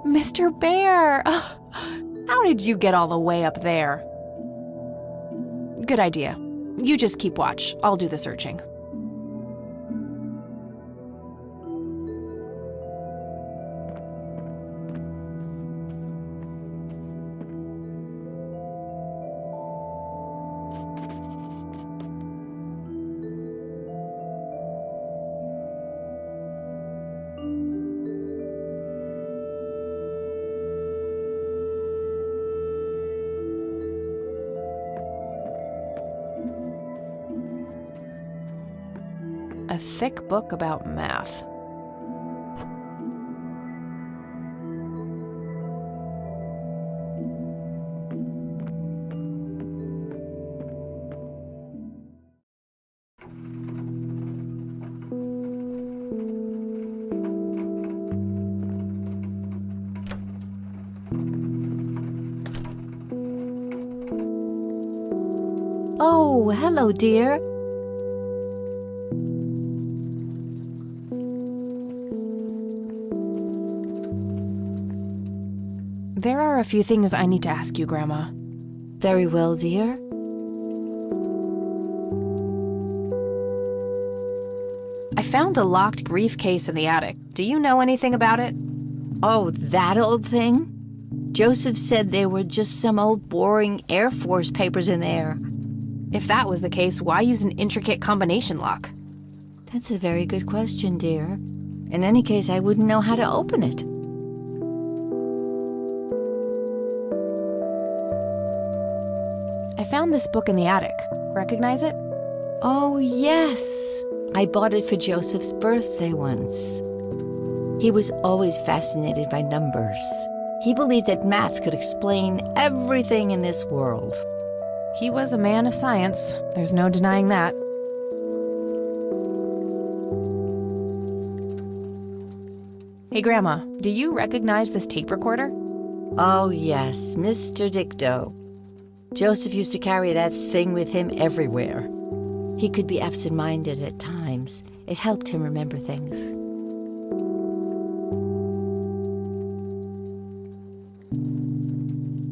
Mr. Bear! How did you get all the way up there? Good idea. You just keep watch. I'll do the searching. A thick book about math. Oh, hello, dear. There are a few things I need to ask you, Grandma. Very well, dear. I found a locked briefcase in the attic. Do you know anything about it? Oh, that old thing? Joseph said there were just some old boring Air Force papers in there. If that was the case, why use an intricate combination lock? That's a very good question, dear. In any case, I wouldn't know how to open it. I found this book in the attic. Recognize it? Oh, yes. I bought it for Joseph's birthday once. He was always fascinated by numbers. He believed that math could explain everything in this world. He was a man of science. There's no denying that. Hey, Grandma, do you recognize this tape recorder? Oh, yes, Mr. Dicto. Joseph used to carry that thing with him everywhere. He could be absent-minded at times. It helped him remember things.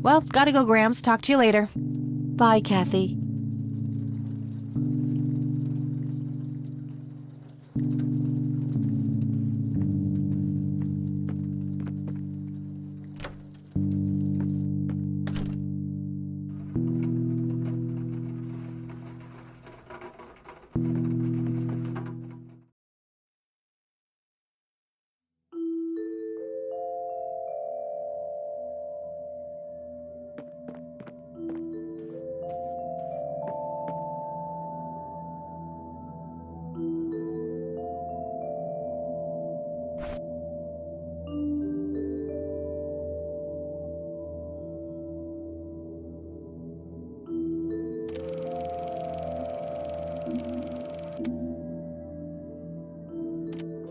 Well, gotta go, Gramps. Talk to you later. Bye, Kathy.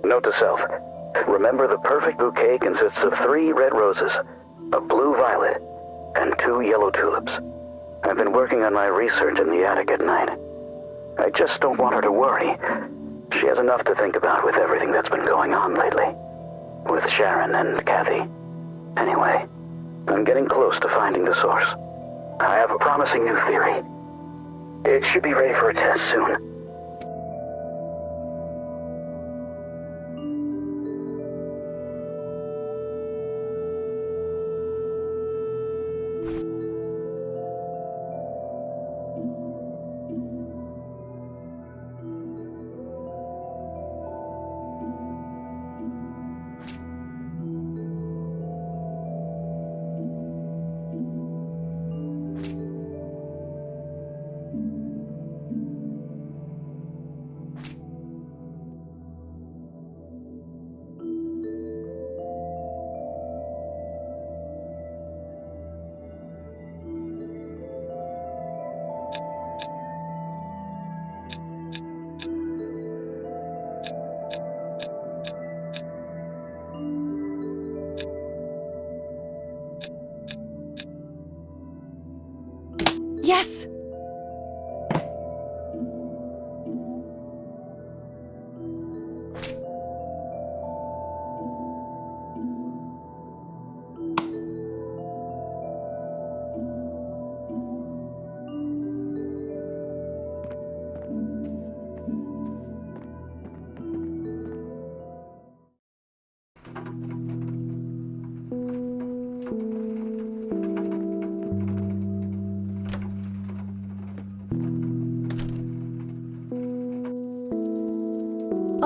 Note to self. Remember, the perfect bouquet consists of 3 red roses, a blue violet, and 2 yellow tulips. I've been working on my research in the attic at night. I just don't want her to worry. She has enough to think about with everything that's been going on lately. With Sharon and Kathy. Anyway, I'm getting close to finding the source. I have a promising new theory. It should be ready for a test soon.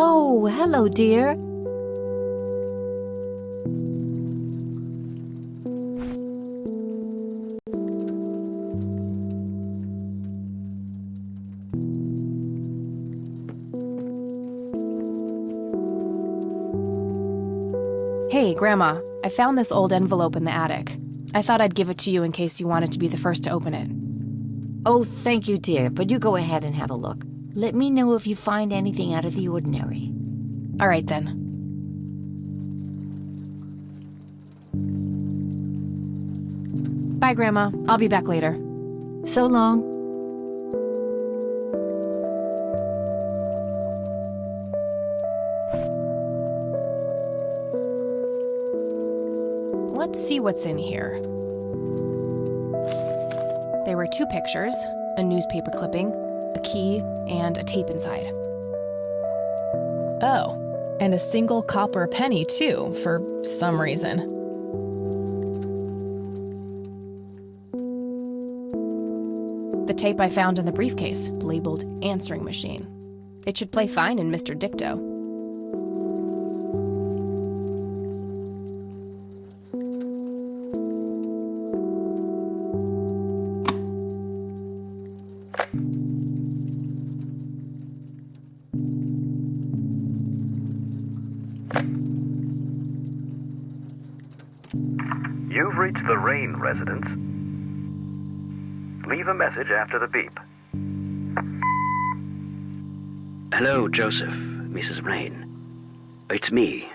Oh, hello, dear. Hey, Grandma, I found this old envelope in the attic. I thought I'd give it to you in case you wanted to be the first to open it. Oh, thank you, dear, but you go ahead and have a look. Let me know if you find anything out of the ordinary. All right, then. Bye, Grandma. I'll be back later. So long. Let's see what's in here. There were 2 pictures, a newspaper clipping, a key, and a tape inside. Oh, and a single copper penny, too, for some reason. The tape I found in the briefcase, labeled answering machine. It should play fine in Mr. Dicto. You've reached the Rain residence. Leave a message after the beep. Hello, Joseph, Mrs. Rain. It's me,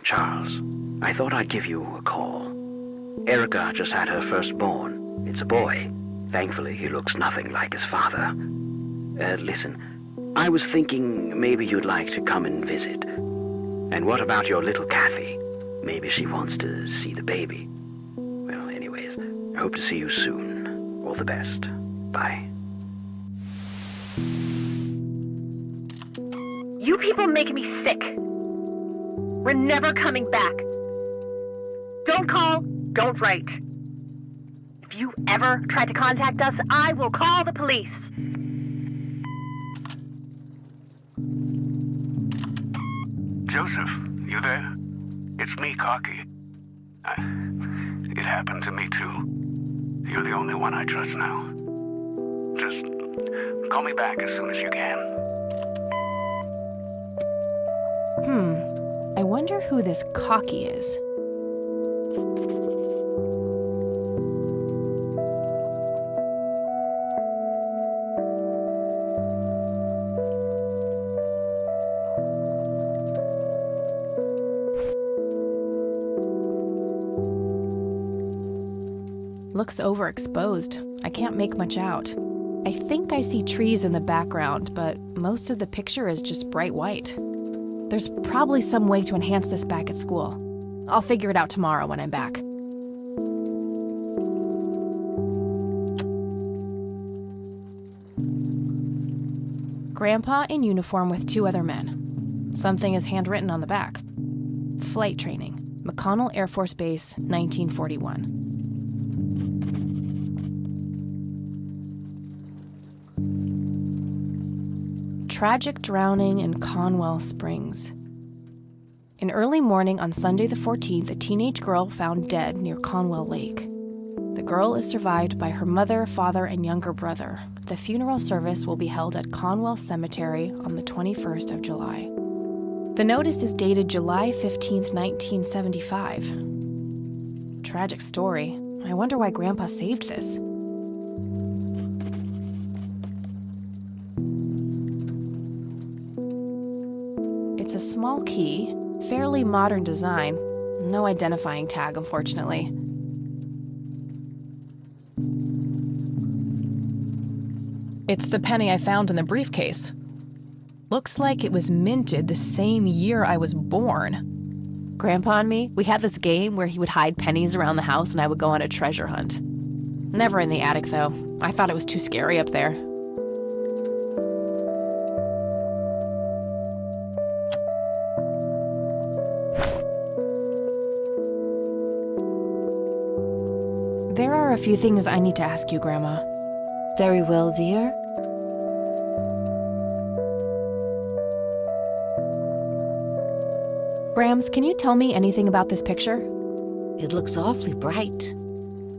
Charles. I thought I'd give you a call. Erica just had her firstborn. It's a boy. Thankfully, he looks nothing like his father. Listen, I was thinking maybe you'd like to come and visit. And what about your little Kathy? Maybe she wants to see the baby. Well, anyways, I hope to see you soon. All the best. Bye. You people make me sick. We're never coming back. Don't call, don't write. If you ever try to contact us, I will call the police. Joseph, you there? It's me, Cocky. It happened to me, too. You're the only one I trust now. Just call me back as soon as you can. I wonder who this Cocky is. Looks overexposed. I can't make much out. I think I see trees in the background, but most of the picture is just bright white. There's probably some way to enhance this back at school. I'll figure it out tomorrow when I'm back. Grandpa in uniform with 2 other men. Something is handwritten on the back. Flight training, McConnell Air Force Base, 1941. Tragic drowning in Conwell Springs. In early morning on Sunday the 14th, a teenage girl found dead near Conwell Lake. The girl is survived by her mother, father, and younger brother. The funeral service will be held at Conwell Cemetery on the 21st of July. The notice is dated July 15th, 1975. Tragic story. I wonder why Grandpa saved this. It's a small key, fairly modern design. No identifying tag, unfortunately. It's the penny I found in the briefcase. Looks like it was minted the same year I was born. Grandpa and me, we had this game where he would hide pennies around the house and I would go on a treasure hunt. Never in the attic, though. I thought it was too scary up there. There are a few things I need to ask you, Grandma. Very well, dear. Grams, can you tell me anything about this picture? It looks awfully bright.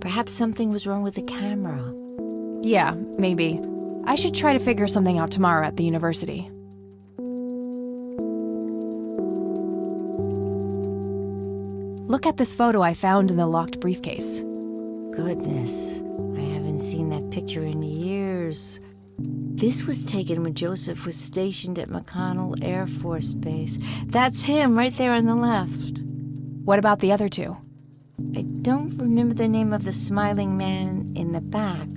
Perhaps something was wrong with the camera. Yeah, maybe. I should try to figure something out tomorrow at the university. Look at this photo I found in the locked briefcase. Goodness, I haven't seen that picture in years. This was taken when Joseph was stationed at McConnell Air Force Base. That's him right there on the left. What about the other two? I don't remember the name of the smiling man in the back.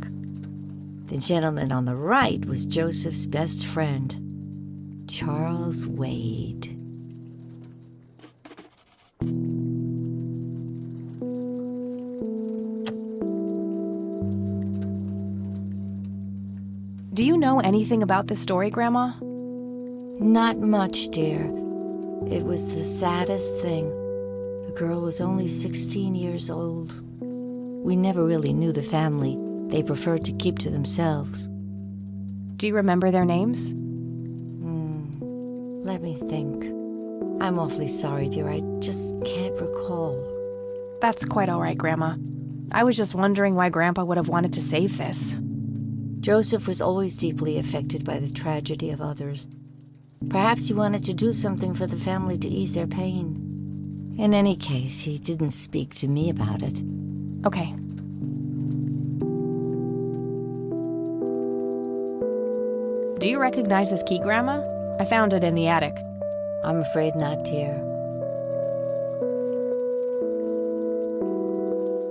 The gentleman on the right was Joseph's best friend, Charles Wade. Do you know anything about this story, Grandma? Not much, dear. It was the saddest thing. The girl was only 16 years old. We never really knew the family. They preferred to keep to themselves. Do you remember their names? Let me think. I'm awfully sorry, dear. I just can't recall. That's quite all right, Grandma. I was just wondering why Grandpa would have wanted to save this. Joseph was always deeply affected by the tragedy of others. Perhaps he wanted to do something for the family to ease their pain. In any case, he didn't speak to me about it. Okay. Do you recognize this key, Grandma? I found it in the attic. I'm afraid not, dear.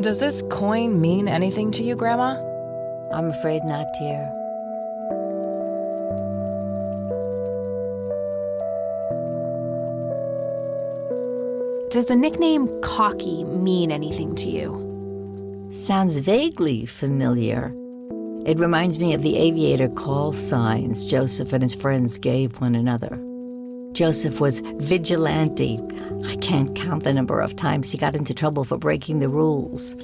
Does this coin mean anything to you, Grandma? I'm afraid not, dear. Does the nickname Cocky mean anything to you? Sounds vaguely familiar. It reminds me of the aviator call signs Joseph and his friends gave one another. Joseph was vigilante. I can't count the number of times he got into trouble for breaking the rules.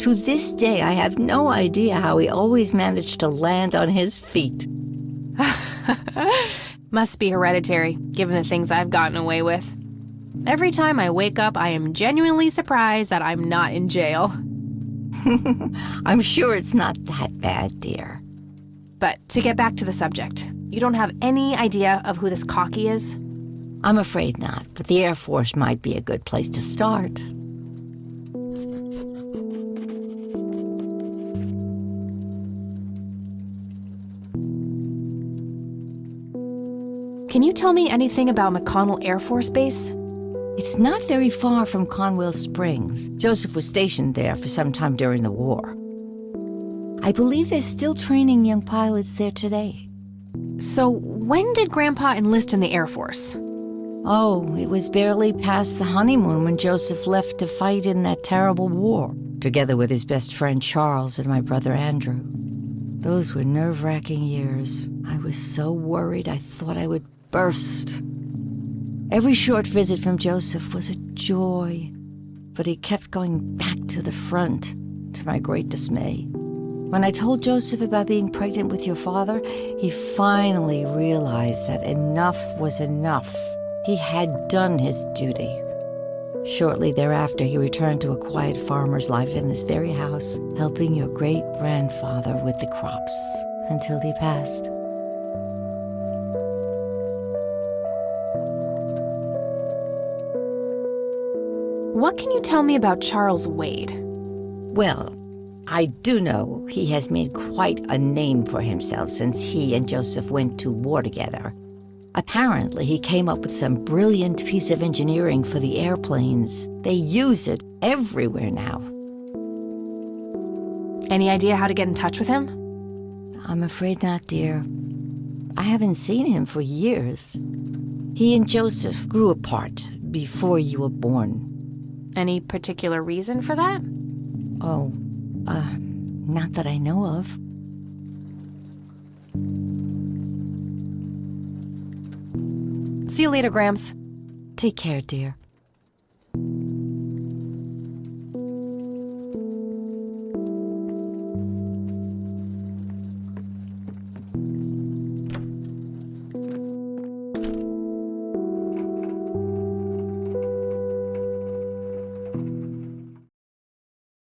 To this day, I have no idea how he always managed to land on his feet. Must be hereditary, given the things I've gotten away with. Every time I wake up, I am genuinely surprised that I'm not in jail. I'm sure it's not that bad, dear. But to get back to the subject, you don't have any idea of who this Cocky is? I'm afraid not, but the Air Force might be a good place to start. Can you tell me anything about McConnell Air Force Base? It's not very far from Conwell Springs. Joseph was stationed there for some time during the war. I believe they're still training young pilots there today. So when did Grandpa enlist in the Air Force? Oh, it was barely past the honeymoon when Joseph left to fight in that terrible war, together with his best friend Charles and my brother Andrew. Those were nerve-wracking years. I was so worried I thought I would burst. Every short visit from Joseph was a joy, but he kept going back to the front, to my great dismay. When I told Joseph about being pregnant with your father, he finally realized that enough was enough. He had done his duty. Shortly thereafter, he returned to a quiet farmer's life in this very house, helping your great-grandfather with the crops, until he passed. What can you tell me about Charles Wade? Well, I do know he has made quite a name for himself since he and Joseph went to war together. Apparently, he came up with some brilliant piece of engineering for the airplanes. They use it everywhere now. Any idea how to get in touch with him? I'm afraid not, dear. I haven't seen him for years. He and Joseph grew apart before you were born. Any particular reason for that? Oh, not that I know of. See you later, Grams. Take care, dear.